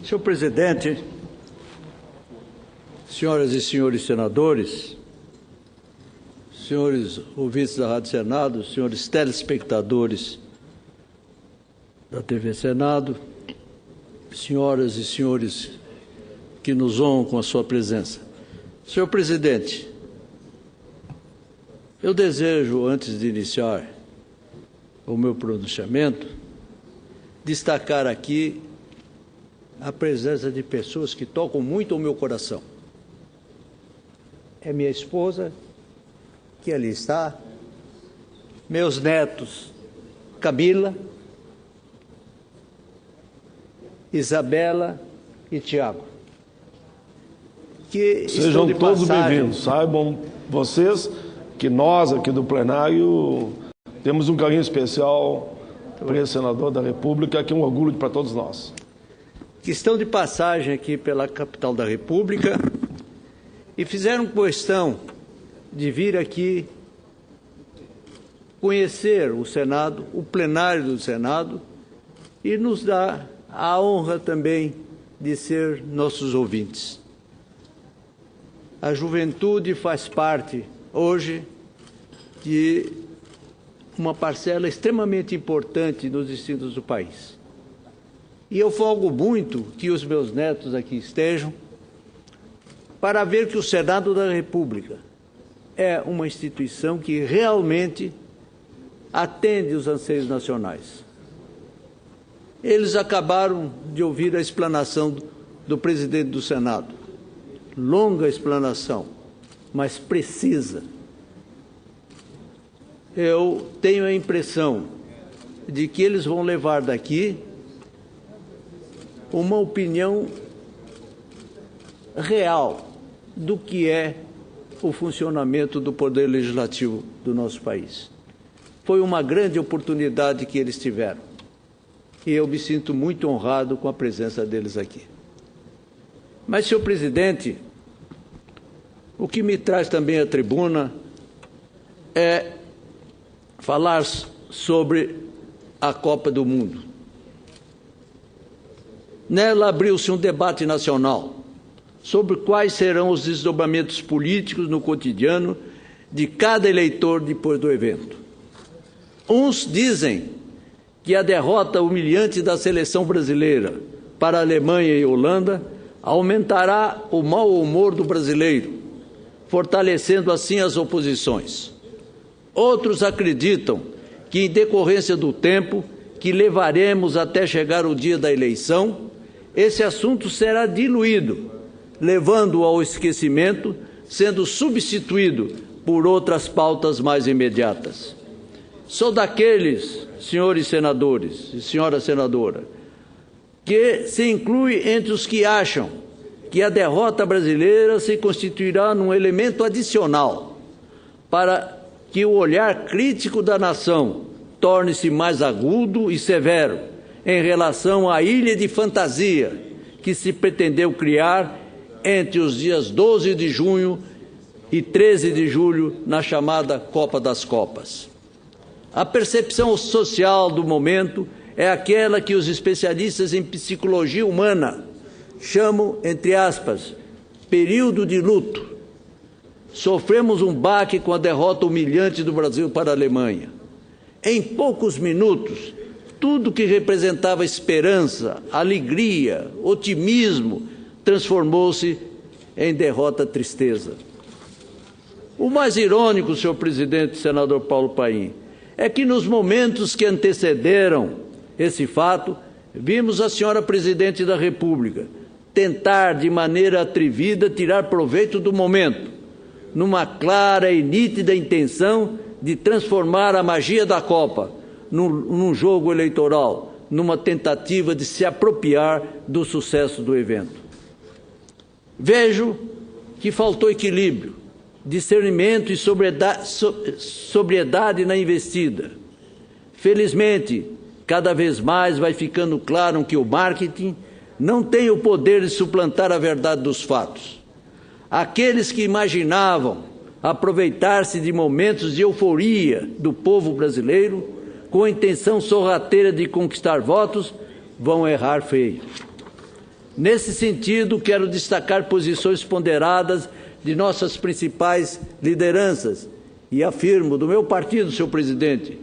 Senhor presidente, senhoras e senhores senadores, senhores ouvintes da Rádio Senado, senhores telespectadores da TV Senado, senhoras e senhores que nos honram com a sua presença. Senhor presidente, eu desejo, antes de iniciar o meu pronunciamento, destacar aqui a presença de pessoas que tocam muito o meu coração. É minha esposa, que ali está, meus netos, Camila, Isabela e Tiago, que sejam estão de todos passagem. bem-vindos. Saibam vocês que nós, aqui do plenário, temos um carinho especial para esse senador da República, que é um orgulho para todos nós. Que estão de passagem aqui pela capital da República e fizeram questão de vir aqui conhecer o Senado, o plenário do Senado, e nos dá a honra também de ser nossos ouvintes. A juventude faz parte, hoje, de uma parcela extremamente importante nos destinos do país. E eu folgo muito que os meus netos aqui estejam para ver que o Senado da República é uma instituição que realmente atende os anseios nacionais. Eles acabaram de ouvir a explanação do presidente do Senado. Longa explanação, mas precisa. Eu tenho a impressão de que eles vão levar daqui uma opinião real do que é o funcionamento do Poder Legislativo do nosso país. Foi uma grande oportunidade que eles tiveram e eu me sinto muito honrado com a presença deles aqui. Mas, senhor presidente, o que me traz também à tribuna é falar sobre a Copa do Mundo. Nela abriu-se um debate nacional sobre quais serão os desdobramentos políticos no cotidiano de cada eleitor depois do evento. Uns dizem que a derrota humilhante da seleção brasileira para a Alemanha e Holanda aumentará o mau humor do brasileiro, fortalecendo assim as oposições. Outros acreditam que, em decorrência do tempo que levaremos até chegar o dia da eleição, esse assunto será diluído, levando-o ao esquecimento, sendo substituído por outras pautas mais imediatas. Sou daqueles, senhores senadores e senhora senadora, que se inclui entre os que acham que a derrota brasileira se constituirá num elemento adicional para que o olhar crítico da nação torne-se mais agudo e severo em relação à ilha de fantasia que se pretendeu criar entre os dias 12 de junho e 13 de julho na chamada Copa das Copas. A percepção social do momento é aquela que os especialistas em psicologia humana chamam, entre aspas, período de luto. Sofremos um baque com a derrota humilhante do Brasil para a Alemanha. Em poucos minutos, tudo que representava esperança, alegria, otimismo, transformou-se em derrota, tristeza. O mais irônico, senhor presidente, senador Paulo Paim, é que nos momentos que antecederam esse fato, vimos a senhora presidente da República tentar, de maneira atrevida, tirar proveito do momento, numa clara e nítida intenção de transformar a magia da Copa num jogo eleitoral, numa tentativa de se apropriar do sucesso do evento. Vejo que faltou equilíbrio, discernimento e sobriedade na investida. Felizmente, cada vez mais vai ficando claro que o marketing não tem o poder de suplantar a verdade dos fatos. Aqueles que imaginavam aproveitar-se de momentos de euforia do povo brasileiro com a intenção sorrateira de conquistar votos, vão errar feio. Nesse sentido, quero destacar posições ponderadas de nossas principais lideranças, e afirmo, do meu partido, senhor presidente,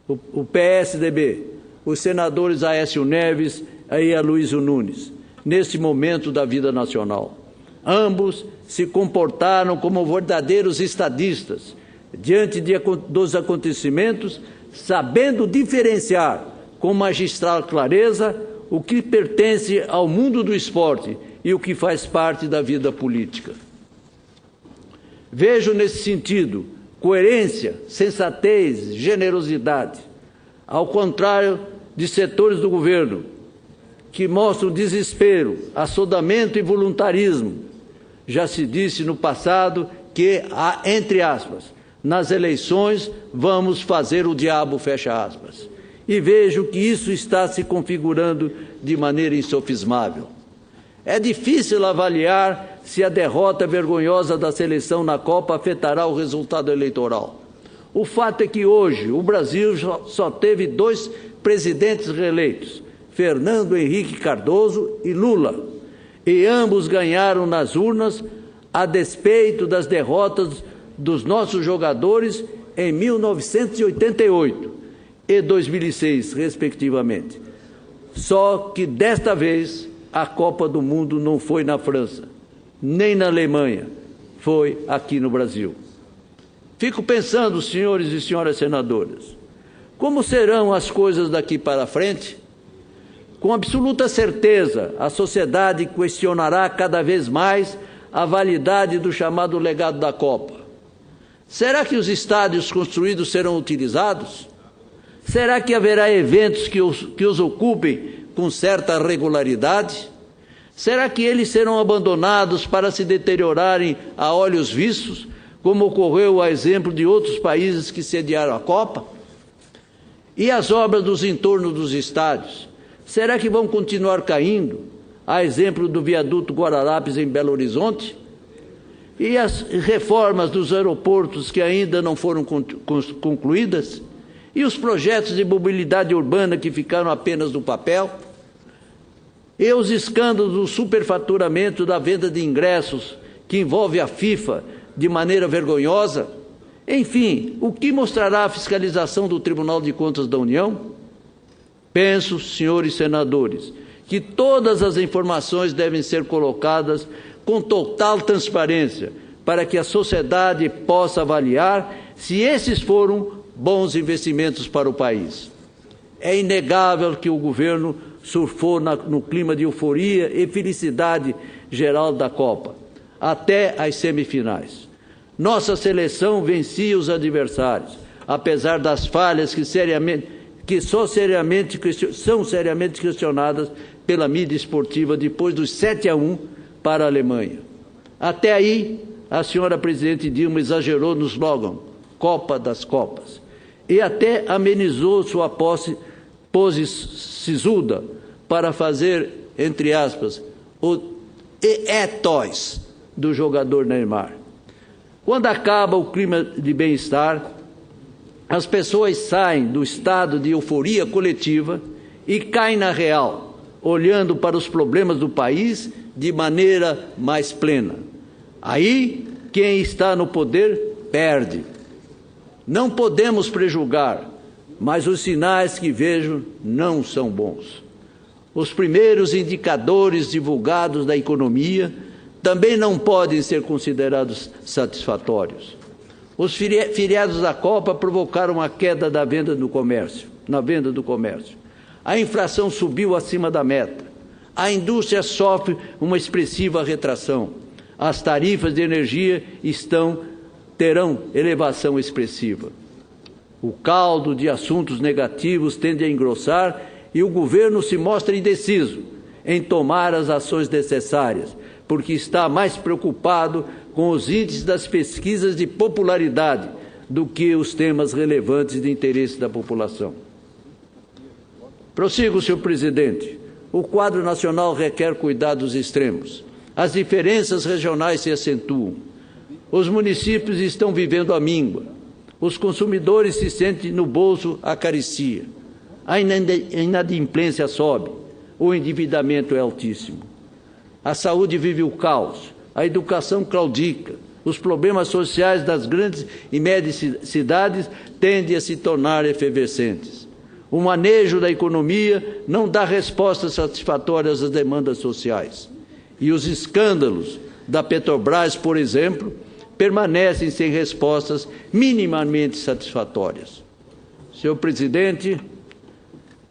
o PSDB, os senadores Aécio Neves e Aloysio Nunes, neste momento da vida nacional. Ambos se comportaram como verdadeiros estadistas, diante dos acontecimentos, sabendo diferenciar com magistral clareza o que pertence ao mundo do esporte e o que faz parte da vida política. Vejo nesse sentido coerência, sensatez, generosidade, ao contrário de setores do governo que mostram desespero, assodamento e voluntarismo. Já se disse no passado que, entre aspas, nas eleições vamos fazer o diabo, fecha aspas. E vejo que isso está se configurando de maneira insofismável. É difícil avaliar se a derrota vergonhosa da seleção na Copa afetará o resultado eleitoral. O fato é que hoje o Brasil só teve 2 presidentes reeleitos, Fernando Henrique Cardoso e Lula, e ambos ganharam nas urnas a despeito das derrotas dos nossos jogadores em 1988 e 2006, respectivamente. Só que desta vez a Copa do Mundo não foi na França, nem na Alemanha, foi aqui no Brasil. Fico pensando, senhores e senhoras senadoras, como serão as coisas daqui para frente? Com absoluta certeza, a sociedade questionará cada vez mais a validade do chamado legado da Copa. Será que os estádios construídos serão utilizados? Será que haverá eventos que os ocupem com certa regularidade? Será que eles serão abandonados para se deteriorarem a olhos vistos, como ocorreu a exemplo de outros países que sediaram a Copa? E as obras dos entornos dos estádios? Será que vão continuar caindo, a exemplo do viaduto Guararapes em Belo Horizonte? E as reformas dos aeroportos que ainda não foram concluídas? E os projetos de mobilidade urbana que ficaram apenas no papel? E os escândalos do superfaturamento da venda de ingressos, que envolve a FIFA de maneira vergonhosa? Enfim, o que mostrará a fiscalização do Tribunal de Contas da União? Penso, senhores senadores, que todas as informações devem ser colocadas com total transparência, para que a sociedade possa avaliar se esses foram bons investimentos para o país. É inegável que o governo surfou no clima de euforia e felicidade geral da Copa, até as semifinais. Nossa seleção vencia os adversários, apesar das falhas que são seriamente questionadas pela mídia esportiva depois dos 7-1 para a Alemanha. Até aí, a senhora presidente Dilma exagerou no slogan Copa das Copas e até amenizou sua pose sisuda para fazer, entre aspas, o ethos do jogador Neymar. Quando acaba o clima de bem-estar, as pessoas saem do estado de euforia coletiva e caem na real, olhando para os problemas do país de maneira mais plena. Aí, quem está no poder perde. Não podemos prejulgar, mas os sinais que vejo não são bons. Os primeiros indicadores divulgados da economia também não podem ser considerados satisfatórios. Os feriados da Copa provocaram uma queda na venda do comércio. A inflação subiu acima da meta. A indústria sofre uma expressiva retração. As tarifas de energia terão elevação expressiva. O caldo de assuntos negativos tende a engrossar e o governo se mostra indeciso em tomar as ações necessárias, porque está mais preocupado com os índices das pesquisas de popularidade do que os temas relevantes de interesse da população. Prossigo, senhor presidente. O quadro nacional requer cuidados extremos. As diferenças regionais se acentuam. Os municípios estão vivendo a míngua. Os consumidores se sentem no bolso a carestia. A inadimplência sobe. O endividamento é altíssimo. A saúde vive o caos, a educação claudica, os problemas sociais das grandes e médias cidades tendem a se tornar efervescentes. O manejo da economia não dá respostas satisfatórias às demandas sociais. E os escândalos da Petrobras, por exemplo, permanecem sem respostas minimamente satisfatórias. Senhor presidente,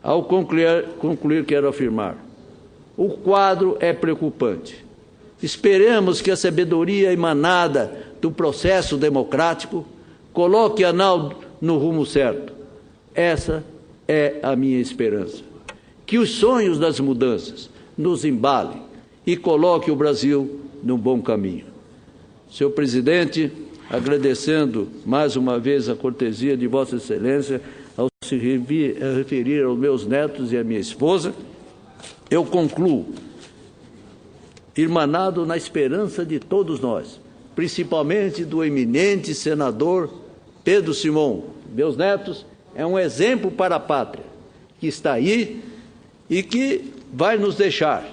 ao concluir quero afirmar: o quadro é preocupante. Esperamos que a sabedoria emanada do processo democrático coloque a nau no rumo certo. Essa é a minha esperança. Que os sonhos das mudanças nos embalem e coloquem o Brasil num bom caminho. Senhor presidente, agradecendo mais uma vez a cortesia de Vossa Excelência ao se referir aos meus netos e à minha esposa, eu concluo, irmanado na esperança de todos nós, principalmente do eminente senador Pedro Simon. Meus netos, é um exemplo para a pátria, que está aí e que vai nos deixar,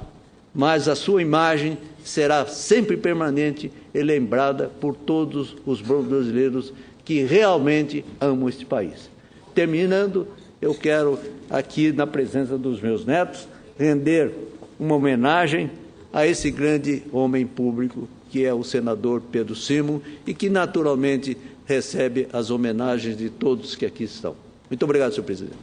mas a sua imagem será sempre permanente e lembrada por todos os brasileiros que realmente amam este país. Terminando, eu quero aqui, na presença dos meus netos, render uma homenagem a esse grande homem público que é o senador Pedro Simon e que naturalmente recebe as homenagens de todos que aqui estão. Muito obrigado, senhor presidente.